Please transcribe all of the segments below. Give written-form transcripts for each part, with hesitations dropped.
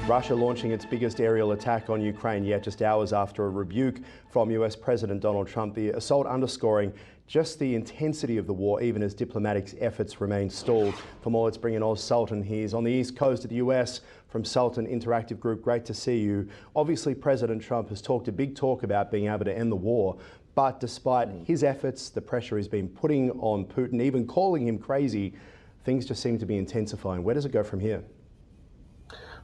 Russia launching its biggest aerial attack on Ukraine yet, just hours after a rebuke from US President Donald Trump. The assault underscoring just the intensity of the war, even as diplomatic efforts remain stalled. For more, let's bring in Oz Sultan. He's on the east coast of the US from Sultan Interactive Group. Great to see you. Obviously, President Trump has talked a big talk about being able to end the war. But despite his efforts, the pressure he's been putting on Putin, even calling him crazy, things just seem to be intensifying. Where does it go from here?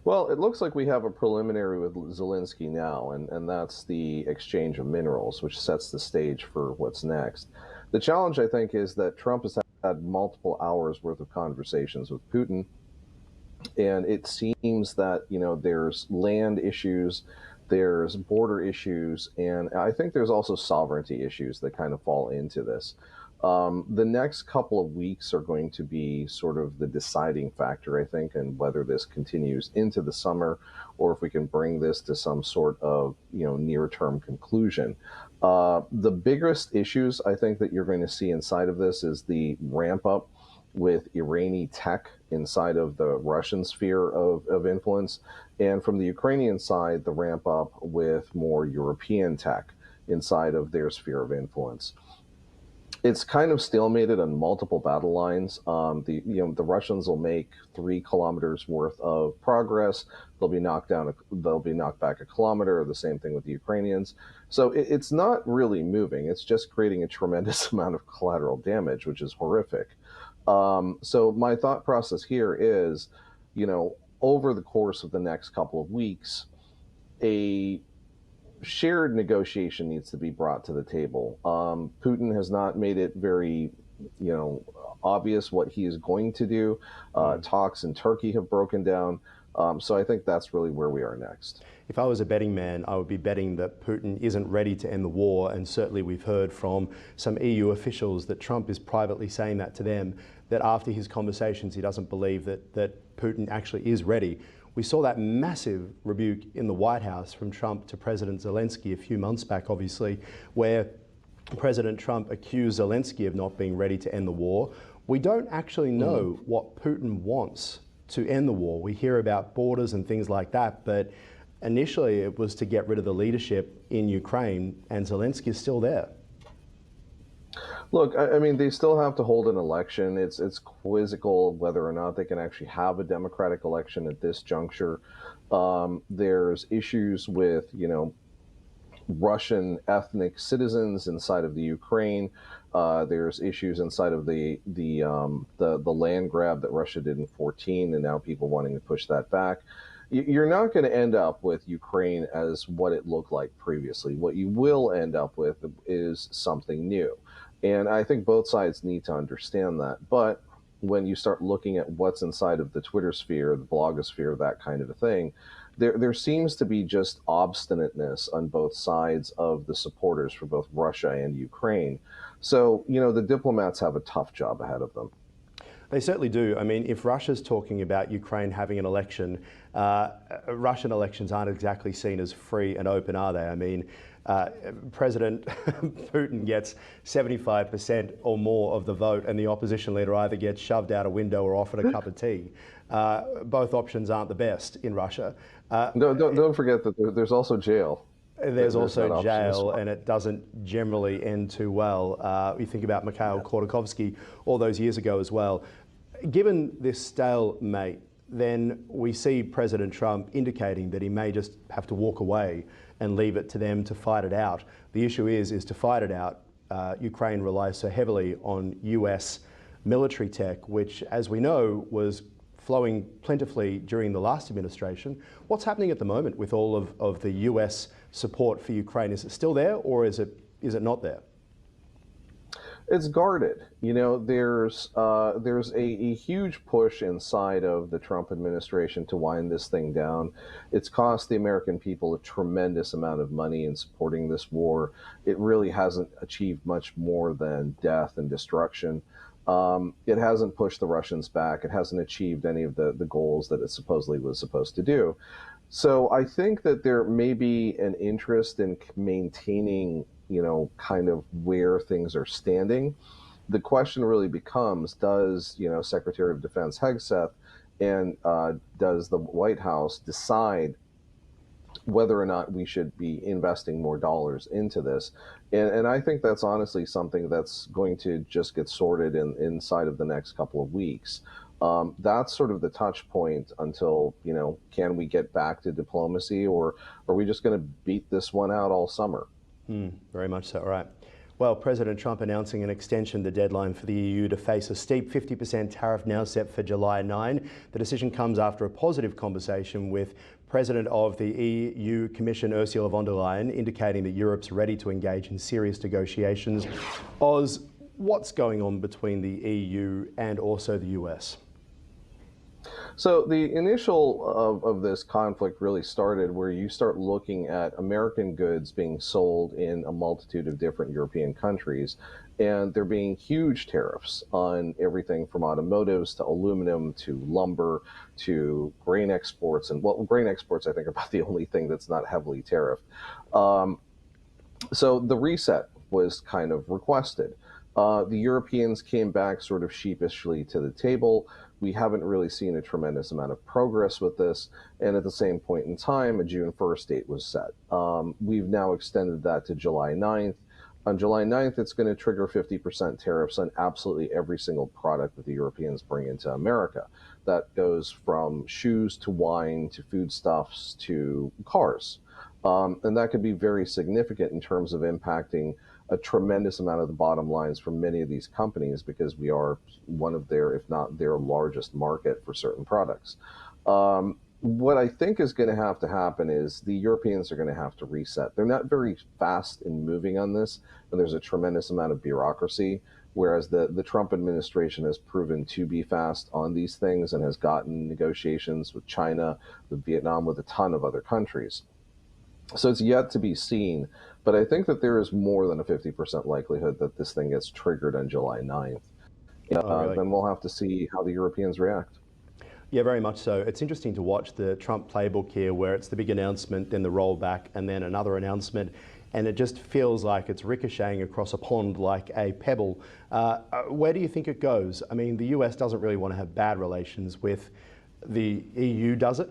Well, it looks like we have a preliminary with Zelensky now, and that's the exchange of minerals, which sets the stage for what's next. The challenge, I think, is that Trump has had multiple hours worth of conversations with Putin, and it seems that, there's land issues, there's border issues, and I think there's also sovereignty issues that kind of fall into this. The next couple of weeks are going to be sort of the deciding factor, I think, and whether this continues into the summer or if we can bring this to some sort of, near-term conclusion. The biggest issues I think that you're going to see inside of this is the ramp up with Iranian tech inside of the Russian sphere of influence, and from the Ukrainian side, the ramp up with more European tech inside of their sphere of influence. It's kind of stalemated on multiple battle lines. The Russians will make 3 kilometers worth of progress. They'll be knocked back a kilometer. The same thing with the Ukrainians. So it's not really moving. It's just creating a tremendous amount of collateral damage, which is horrific. So my thought process here is, over the course of the next couple of weeks, a shared negotiation needs to be brought to the table. Putin has not made it very, obvious what he is going to do. Talks in Turkey have broken down. So I think that's really where we are next. If I was a betting man, I would be betting that Putin isn't ready to end the war. And certainly we've heard from some EU officials that Trump is privately saying that to them, that after his conversations, he doesn't believe that Putin actually is ready. We saw that massive rebuke in the White House from Trump to President Zelensky a few months back, obviously, where President Trump accused Zelensky of not being ready to end the war. We don't actually know what Putin wants to end the war. We hear about borders and things like that, but initially it was to get rid of the leadership in Ukraine, and Zelensky is still there. Look, I mean, they still have to hold an election. It's quizzical whether or not they can actually have a democratic election at this juncture. There's issues with, Russian ethnic citizens inside of the Ukraine. There's issues inside of the land grab that Russia did in 2014, and now people wanting to push that back. You're not going to end up with Ukraine as what it looked like previously. What you will end up with is something new. And I think both sides need to understand that. But when you start looking at what's inside of the Twitter sphere, the blogosphere, that kind of a thing, there seems to be just obstinateness on both sides of the supporters for both Russia and Ukraine. So, the diplomats have a tough job ahead of them. They certainly do. I mean, if Russia's talking about Ukraine having an election, Russian elections aren't exactly seen as free and open, are they? I mean, President Putin gets 75% or more of the vote, and the opposition leader either gets shoved out a window or offered a cup of tea. Both options aren't the best in Russia. Don't forget that there's also jail. There's also jail, and it doesn't generally end too well. You think about Mikhail Khodorkovsky all those years ago as well. Given this stalemate, then we see President Trump indicating that he may just have to walk away and leave it to them to fight it out. The issue is to fight it out, Ukraine relies so heavily on US military tech, which, as we know, was flowing plentifully during the last administration. What's happening at the moment with all of the US support for Ukraine? Is it still there, or is it not there? It's guarded. There's a huge push inside of the Trump administration to wind this thing down. It's cost the American people a tremendous amount of money in supporting this war. It really hasn't achieved much more than death and destruction. It hasn't pushed the Russians back. It hasn't achieved any of the goals that it supposedly was supposed to do. So I think that there may be an interest in maintaining, kind of where things are standing. The question really becomes, does, Secretary of Defense Hegseth and does the White House decide whether or not we should be investing more dollars into this. And I think that's honestly something that's going to just get sorted inside of the next couple of weeks. That's sort of the touch point until, can we get back to diplomacy, or are we just going to beat this one out all summer? Very much so, right. Well, President Trump announcing an extension the deadline for the EU to face a steep 50% tariff now set for July 9. The decision comes after a positive conversation with President of the EU Commission Ursula von der Leyen, indicating that Europe's ready to engage in serious negotiations. Oz, what's going on between the EU and also the US? So the initial of this conflict really started where you start looking at American goods being sold in a multitude of different European countries, and there being huge tariffs on everything from automotives to aluminum to lumber to grain exports. And well, grain exports, I think, are about the only thing that's not heavily tariffed. So the reset was kind of requested. The Europeans came back sort of sheepishly to the table. We haven't really seen a tremendous amount of progress with this. And at the same point in time, a June 1st date was set. We've now extended that to July 9th. On July 9th, it's going to trigger 50% tariffs on absolutely every single product that the Europeans bring into America. That goes from shoes to wine to foodstuffs to cars. And that could be very significant in terms of impacting a tremendous amount of the bottom lines for many of these companies, because we are one of their, if not their largest market for certain products. What I think is going to happen is the Europeans are going to have to reset. They're not very fast in moving on this, and there's a tremendous amount of bureaucracy, whereas the Trump administration has proven to be fast on these things and has gotten negotiations with China, with Vietnam, with a ton of other countries. So it's yet to be seen, but I think that there is more than a 50% likelihood that this thing gets triggered on July 9th. Really? Then we'll have to see how the Europeans react. Yeah, very much so. It's interesting to watch the Trump playbook here, where it's the big announcement, then the rollback, and then another announcement, and it just feels like it's ricocheting across a pond like a pebble. Where do you think it goes? I mean, the US doesn't really want to have bad relations with the EU, does it?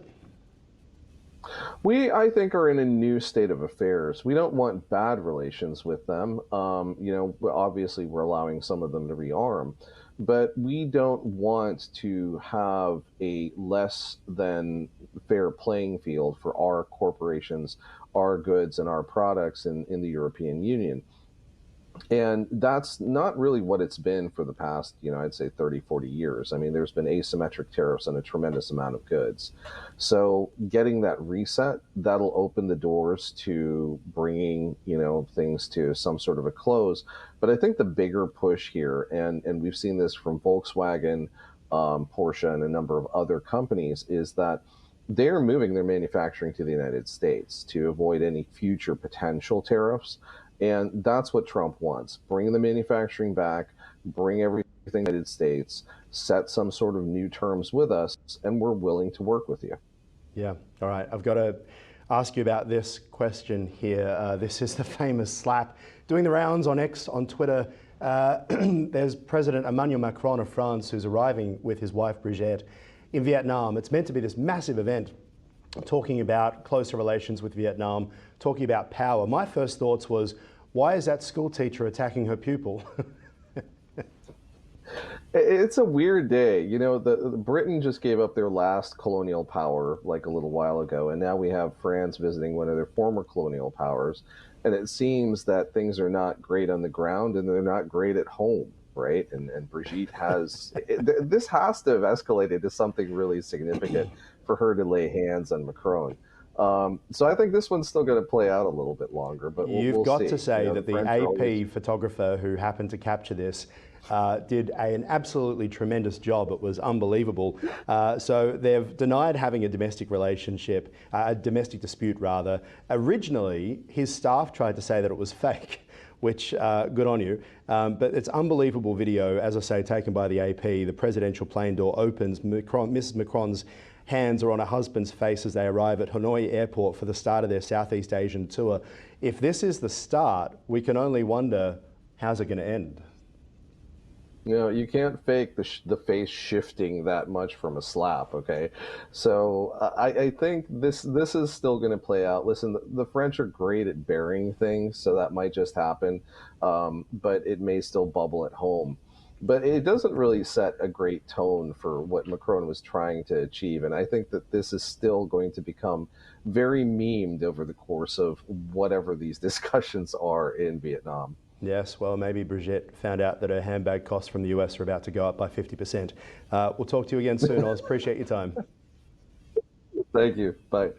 We, I think, are in a new state of affairs. We don't want bad relations with them. Obviously, we're allowing some of them to rearm, but we don't want to have a less than fair playing field for our corporations, our goods, and our products in the European Union. And that's not really what it's been for the past, I'd say 30, 40 years. I mean, there's been asymmetric tariffs on a tremendous amount of goods. So getting that reset, that'll open the doors to bringing, things to some sort of a close. But I think the bigger push here, and we've seen this from Volkswagen, Porsche, and a number of other companies, is that they're moving their manufacturing to the United States to avoid any future potential tariffs. And that's what Trump wants. Bring the manufacturing back, bring everything to the United States, set some sort of new terms with us, and we're willing to work with you. Yeah, all right. I've got to ask you about this question here. This is the famous slap doing the rounds on X, on Twitter. There's President Emmanuel Macron of France, who's arriving with his wife Brigitte in Vietnam. It's meant to be this massive event talking about closer relations with Vietnam, talking about power. My first thoughts was, why is that school teacher attacking her pupil? It's a weird day. The Britain just gave up their last colonial power like a little while ago, and now we have France visiting one of their former colonial powers. And it seems that things are not great on the ground, and they're not great at home, right? And Brigitte has, this has to have escalated to something really significant for her to lay hands on Macron. So I think this one's still going to play out a little bit longer, but we'll got see. to say that the AP always... photographer who happened to capture this did an absolutely tremendous job. It was unbelievable. So they've denied having a domestic relationship, a domestic dispute rather. Originally, his staff tried to say that it was fake, which good on you. But it's unbelievable video, as I say, taken by the AP. The presidential plane door opens. Mrs. Macron's hands are on her husband's face as they arrive at Hanoi Airport for the start of their Southeast Asian tour. If this is the start, we can only wonder, how's it going to end? You know, you can't fake the face shifting that much from a slap. Okay, so I think this is still going to play out. Listen, the French are great at bearing things, so that might just happen, but it may still bubble at home. But it doesn't really set a great tone for what Macron was trying to achieve, and I think that this is still going to become very memed over the course of whatever these discussions are in Vietnam. Yes, well, maybe Brigitte found out that her handbag costs from the US are about to go up by 50%. We'll talk to you again soon, Oz. Appreciate your time. Thank you. Bye.